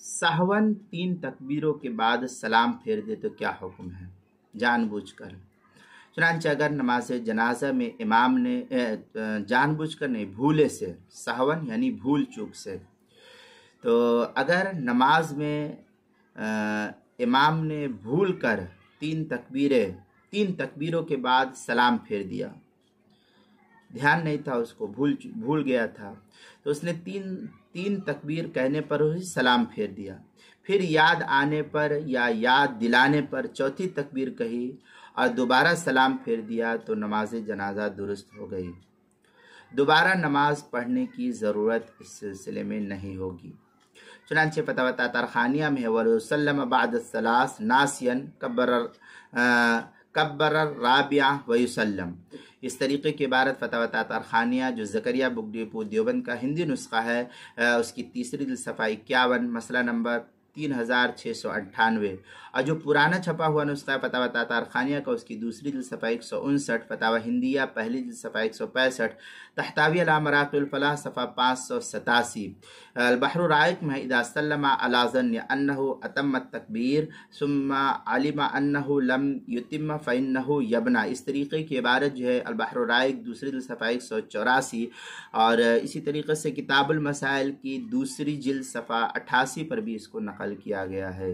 سہون 3 تکبیروں کے بعد سلام پھیر دے تو کیا حکم ہے؟ جان بوجھ کر۔ چنانچہ اگر نماز جنازہ میں امام نے جان بوجھ کر نہیں، بھولے سے، سہون یعنی بھول چوک سے، تو اگر نماز میں امام نے بھول کر 3 تکبیروں کے بعد سلام پھیر دیا، دھیان نہیں تھا اس کو، بھول گیا تھا، تو اس نے تین تکبیر کہنے پر ہی سلام پھیر دیا، پھر یاد آنے پر یا یاد دلانے پر 4تھی تکبیر کہی اور دوبارہ سلام پھیر دیا تو نماز جنازہ درست ہو گئی، دوبارہ نماز پڑھنے کی ضرورت اس سلسلے میں نہیں ہوگی۔ چنانچہ فتاوی تاطرخانیہ میں ہے وَسَلَّمَ بَعْدَ الثَّلَاثِ نَاسِيًا کبر الرابعہ ویسلم۔ اس طریقے کی عبارت فتاوی تاطرخانیہ جو زکریا بک ڈپو دیوبند کا ہندی نسخہ ہے، اس کی تیسری جلد صفحہ 51 مسئلہ نمبر 3698، اور جو پرانا چھپا ہوا نسخہ ہے فتاوی تاطرخانیہ کا، اس کی دوسری جلد صفحہ 159، فتاوی ہندیہ پہلی جلد صفحہ 165، تحتوی علی مراقِ الفلاح صفحہ 587۔ البحر الرائق میں اذا سلم علی ظن انہ اتم التکبیر ثم علم انہ لم یتم فانہ یبنی، اس طریقے کی عبارت جو ہے البحر الرائق دوسری جلد صفحہ 184، اور اسی طریقے سے کتاب المسائل کی دوسری جلد صفحہ 88 پر بھی اس کو نقل کیا گیا ہے۔